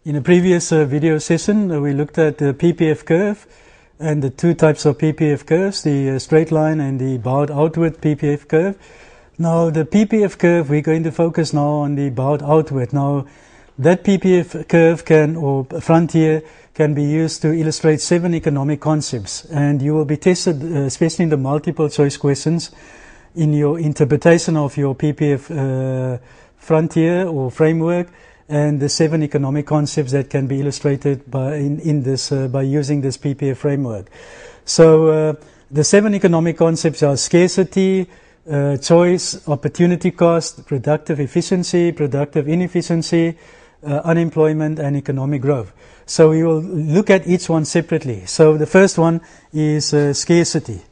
In a previous video session, we looked at the PPF curve and the two types of PPF curves, the straight line and the bowed outward PPF curve. Now, the PPF curve, we're going to focus now on the bowed outward. Now, that PPF curve or frontier can be used to illustrate 7 economic concepts, and you will be tested, especially in the multiple choice questions, in your interpretation of your PPF frontier or framework, and the 7 economic concepts that can be illustrated by using this PPF framework. So the 7 economic concepts are scarcity, choice, opportunity cost, productive efficiency, productive inefficiency, unemployment, and economic growth. So we will look at each one separately. So the first one is scarcity.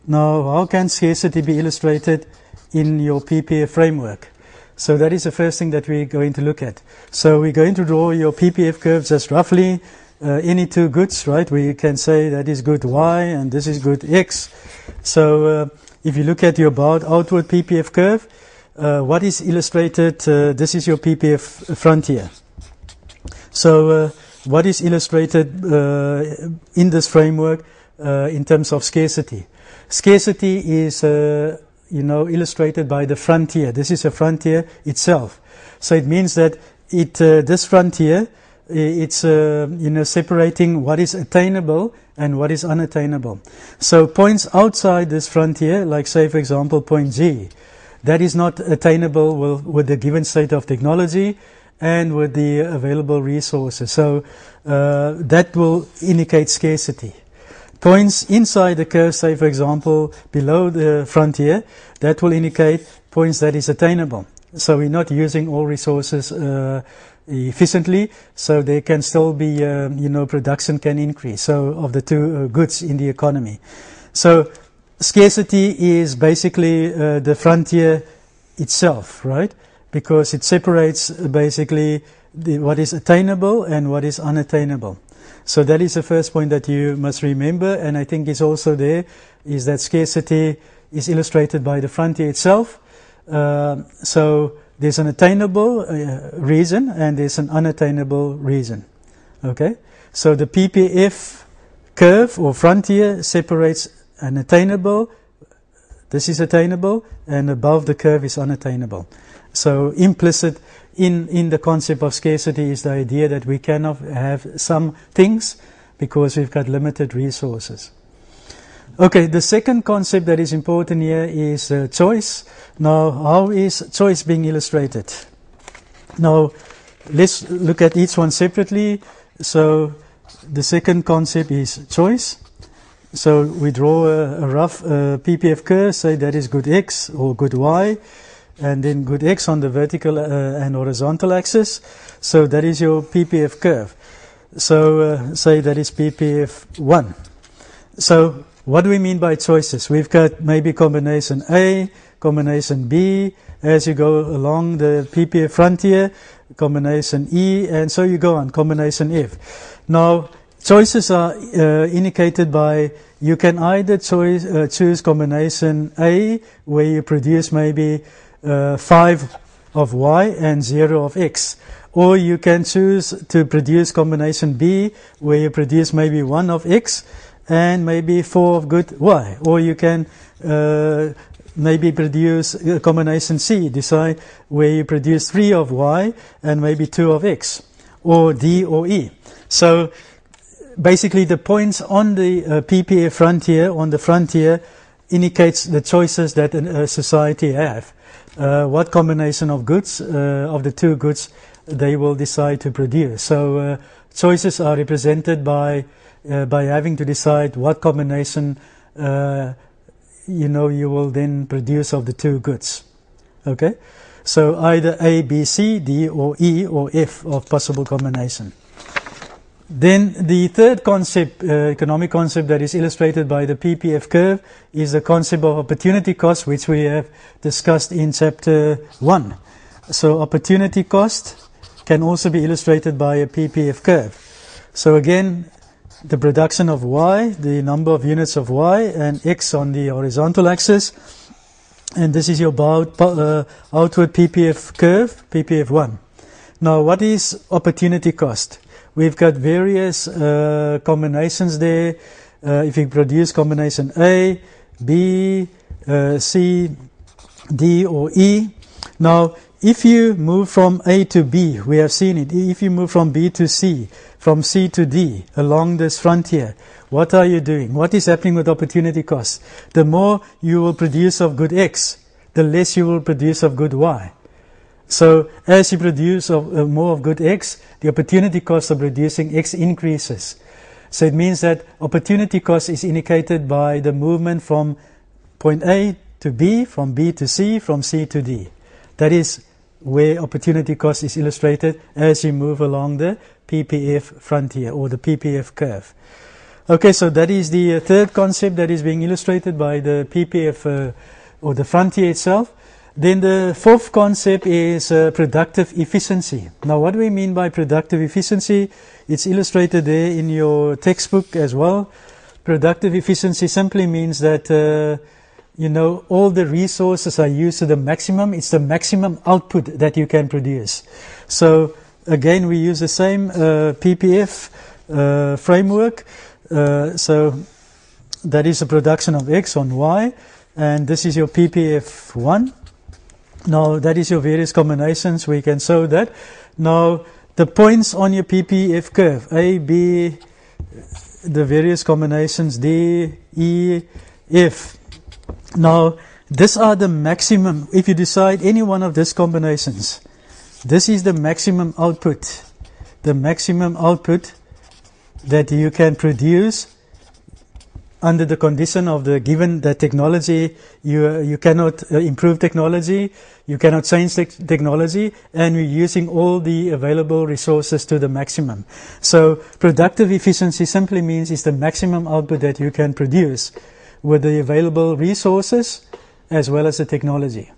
Now, how can scarcity be illustrated in your PPF framework? So that is the first thing that we're going to look at. So we're going to draw your PPF curves just roughly, any two goods, right? We can say that is good Y and this is good X. So if you look at your bowed outward PPF curve, what is illustrated, this is your PPF frontier. So what is illustrated in this framework in terms of scarcity? Scarcity is illustrated by the frontier. This is a frontier itself. So it means that this frontier, it's separating what is attainable and what is unattainable. So points outside this frontier, like say for example point G, that is not attainable with the given state of technology and with the available resources. So that will indicate scarcity. Points inside the curve, say for example below the frontier, that will indicate points that is attainable. So we're not using all resources efficiently, so there can still be, production can increase. So of the two goods in the economy. So scarcity is basically the frontier itself, right? Because it separates basically what is attainable and what is unattainable. So that is the first point that you must remember, and I think it's also there, is that scarcity is illustrated by the frontier itself. So there's an attainable reason and there's an unattainable reason. Okay? So the PPF curve or frontier separates an attainable, this is attainable, and above the curve is unattainable. So implicit in the concept of scarcity is the idea that we cannot have some things because we've got limited resources. Okay, the second concept that is important here is choice. Now, how is choice being illustrated? Now, let's look at each one separately. So, the second concept is choice. So, we draw a rough PPF curve, say that is good X or good Y, and then good X on the vertical and horizontal axis. So that is your PPF curve. So say that is PPF 1. So what do we mean by choices? We've got maybe combination A, combination B, as you go along the PPF frontier, combination E, and so you go on, combination F. Now, choices are indicated by, you can either choose combination A, where you produce maybe 5 of Y and 0 of X. Or you can choose to produce combination B, where you produce maybe 1 of X and maybe 4 of good Y. Or you can maybe produce combination C, decide where you produce 3 of Y and maybe 2 of X. Or D or E. So basically the points on the PPF frontier, on the frontier, indicates the choices that a society have. What combination of goods, of the two goods, they will decide to produce. So choices are represented by having to decide what combination you will then produce of the two goods. Okay, so either A, B, C, D, or E, or F of possible combination. Then the third concept, economic concept that is illustrated by the PPF curve is the concept of opportunity cost, which we have discussed in chapter 1. So opportunity cost can also be illustrated by a PPF curve. So again, the production of Y, the number of units of Y, and X on the horizontal axis. And this is your bowed outward PPF curve, PPF 1. Now, what is opportunity cost? We've got various combinations there. If you produce combination A, B, C, D or E. Now, if you move from A to B, we have seen it. If you move from B to C, from C to D, along this frontier, what are you doing? What is happening with opportunity cost? The more you will produce of good X, the less you will produce of good Y. So, as you produce more of good X, the opportunity cost of producing X increases. So it means that opportunity cost is indicated by the movement from point A to B, from B to C, from C to D. That is where opportunity cost is illustrated as you move along the PPF frontier or the PPF curve. Okay, so that is the third concept that is being illustrated by the PPF or the frontier itself. Then the fourth concept is productive efficiency. Now, what do we mean by productive efficiency? It's illustrated there in your textbook as well. Productive efficiency simply means that all the resources are used to the maximum. It's the maximum output that you can produce. So again, we use the same PPF framework. So that is the production of X on Y, and this is your PPF1. Now that is your various combinations. We can show that. Now the points on your PPF curve, A, B, the various combinations, D, E, F. Now, these are the maximum. If you decide any one of these combinations, this is the maximum output. The maximum output that you can produce under the condition of the given the technology. You cannot improve technology. You cannot change technology, and we're using all the available resources to the maximum. So, productive efficiency simply means it's the maximum output that you can produce with the available resources as well as the technology.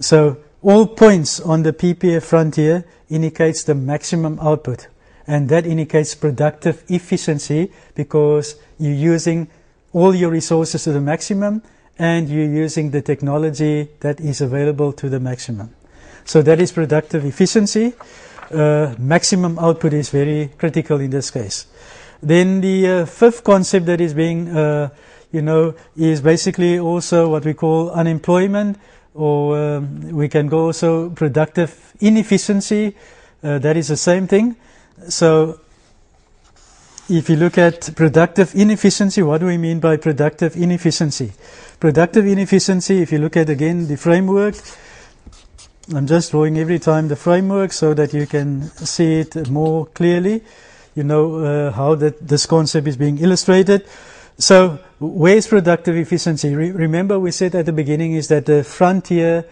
So all points on the PPF frontier indicates the maximum output, and that indicates productive efficiency because you're using all your resources to the maximum and you're using the technology that is available to the maximum. So that is productive efficiency. Maximum output is very critical in this case. Then the fifth concept that is being is basically also what we call unemployment, or we can go also productive inefficiency. That is the same thing. So if you look at productive inefficiency, what do we mean by productive inefficiency? Productive inefficiency, if you look at again the framework, I'm just drawing every time the framework so that you can see it more clearly, how this concept is being illustrated. So, where is productive efficiency? Remember we said at the beginning is that the frontier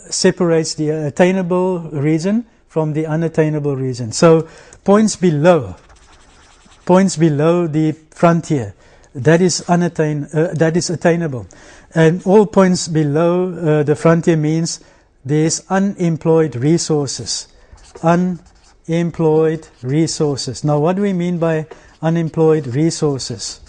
separates the attainable region from the unattainable region. So, points below the frontier, that is attainable. And all points below the frontier means there's unemployed resources. Unemployed resources. Now, what do we mean by unemployed resources?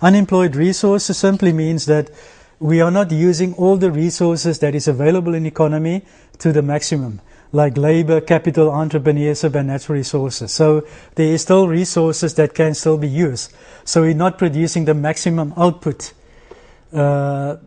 Unemployed resources simply means that we are not using all the resources that is available in the economy to the maximum, like labor, capital, entrepreneurship, and natural resources. So there is still resources that can still be used. So we're not producing the maximum output. So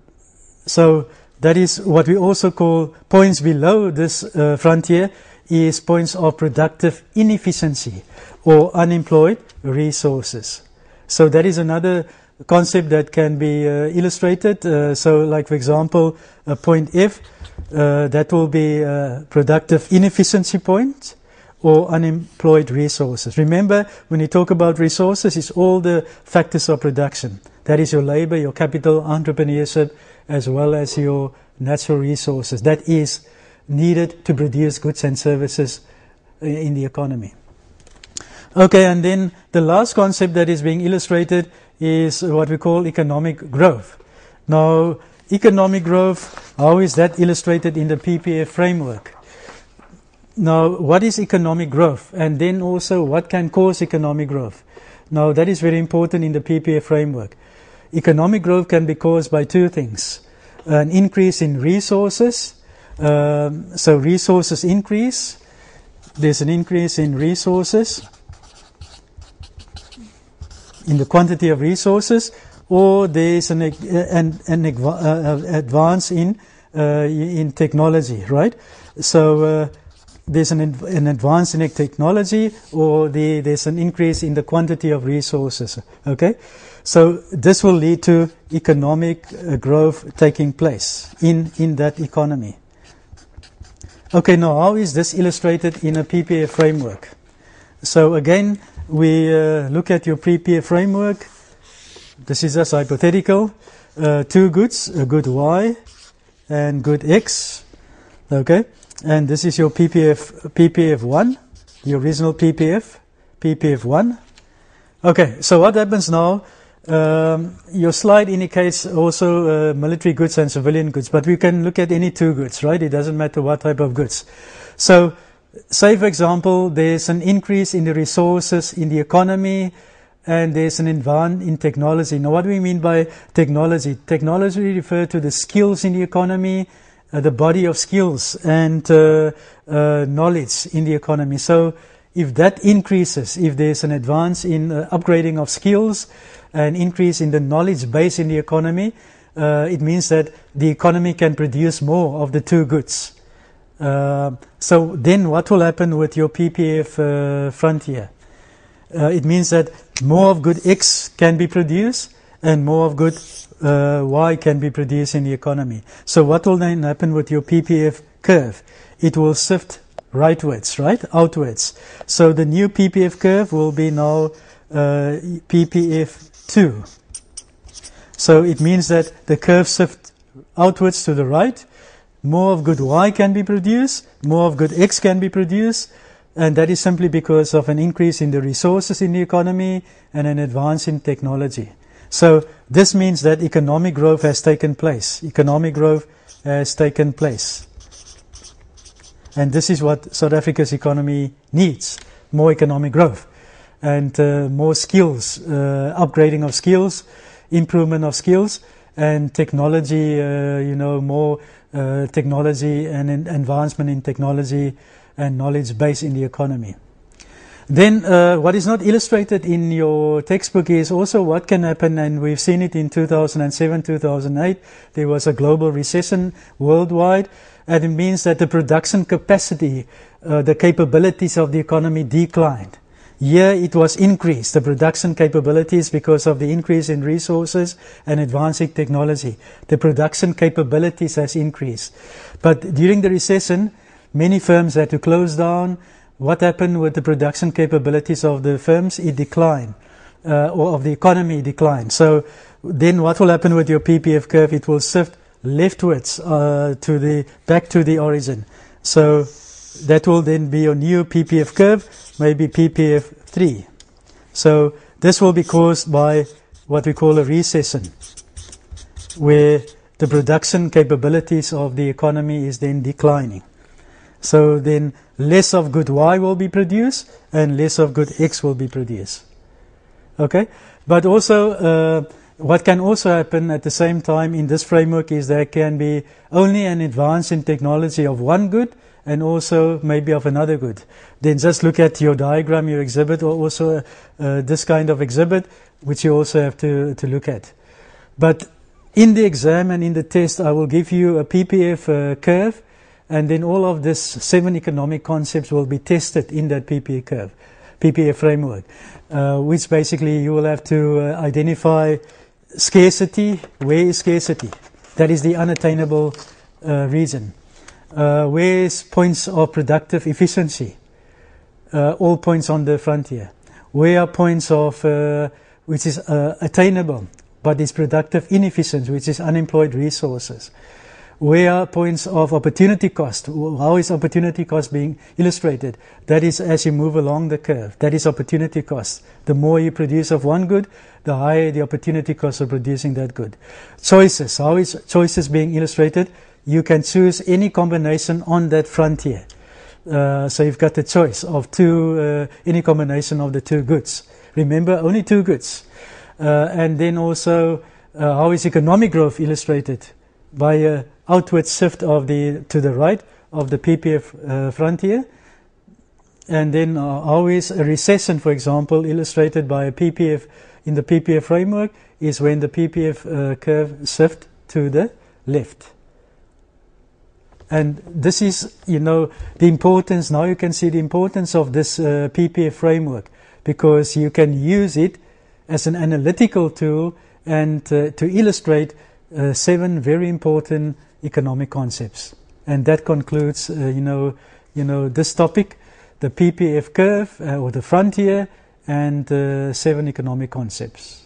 that is what we also call points below this frontier is points of productive inefficiency or unemployed resources. So that is another concept that can be illustrated. So like for example, point F, that will be productive inefficiency point or unemployed resources. Remember, when you talk about resources, it's all the factors of production. That is your labor, your capital, entrepreneurship, as well as your natural resources. That is needed to produce goods and services in the economy. Okay, and then the last concept that is being illustrated is what we call economic growth. Now, economic growth, how is that illustrated in the PPF framework? Now, what is economic growth? And then also, what can cause economic growth? Now, that is very important in the PPF framework. Economic growth can be caused by two things. An increase in resources So resources increase. There's an increase in resources, in the quantity of resources, or there's an advance in technology, right? So there's an advance in technology, or there's an increase in the quantity of resources. Okay, so this will lead to economic growth taking place in that economy. Okay, now how is this illustrated in a PPF framework? So again, we look at your PPF framework. This is just hypothetical. Two goods, a good Y and good X. Okay, and this is your PPF1, the original PPF1. Okay, so what happens now? Your slide indicates also military goods and civilian goods, but we can look at any two goods, right? It doesn't matter what type of goods. So, say for example, there's an increase in the resources in the economy, and there's an advance in technology. Now, what do we mean by technology? Technology refers to the skills in the economy, the body of skills and knowledge in the economy. So, if that increases, if there's an advance in upgrading of skills, an increase in the knowledge base in the economy, it means that the economy can produce more of the two goods. So then what will happen with your PPF frontier? It means that more of good X can be produced and more of good Y can be produced in the economy. So what will then happen with your PPF curve? It will shift rightwards, right? Outwards. So the new PPF curve will be now PPF2. So it means that the curve shifts outwards to the right. More of good Y can be produced, more of good X can be produced, and that is simply because of an increase in the resources in the economy and an advance in technology. So this means that economic growth has taken place. Economic growth has taken place. And this is what South Africa's economy needs, more economic growth and more skills, upgrading of skills, improvement of skills, and technology, more technology and advancement in technology and knowledge base in the economy. Then what is not illustrated in your textbook is also what can happen, and we've seen it in 2007, 2008. There was a global recession worldwide, and it means that the production capacity, the capabilities of the economy declined. Here it was increased, the production capabilities, because of the increase in resources and advancing technology. The production capabilities has increased. But during the recession, many firms had to close down. What happened with the production capabilities of the firms? It declined, or of the economy declined. So then what will happen with your PPF curve? It will shift leftwards back to the origin. So that will then be your new PPF curve, maybe PPF3. So this will be caused by what we call a recession, where the production capabilities of the economy is then declining. So then less of good Y will be produced and less of good X will be produced. Okay? But also, what can also happen at the same time in this framework is there can be only an advance in technology of one good and also maybe of another good. Then just look at your diagram, your exhibit, or also this kind of exhibit, which you also have to look at. But in the exam and in the test, I will give you a PPF curve, and then all of these 7 economic concepts will be tested in that PPF curve, PPF framework, which basically you will have to identify scarcity. Where is scarcity? That is the unattainable region. Where is points of productive efficiency? All points on the frontier. Where are points of which is attainable but is productive inefficient, which is unemployed resources? Where are points of opportunity cost? How is opportunity cost being illustrated? That is as you move along the curve. That is opportunity cost. The more you produce of one good, the higher the opportunity cost of producing that good. Choices. How is choices being illustrated? You can choose any combination on that frontier. So you've got the choice of any combination of the two goods. Remember, only two goods. And then also, how is economic growth illustrated? by a outward shift of to the right of the PPF frontier. And then always a recession, for example, illustrated by a PPF in the PPF framework, is when the PPF curve shifts to the left. And this is, the importance. Now you can see the importance of this PPF framework, because you can use it as an analytical tool and to illustrate 7 very important economic concepts. And that concludes, this topic, the PPF curve or the frontier, and 7 economic concepts.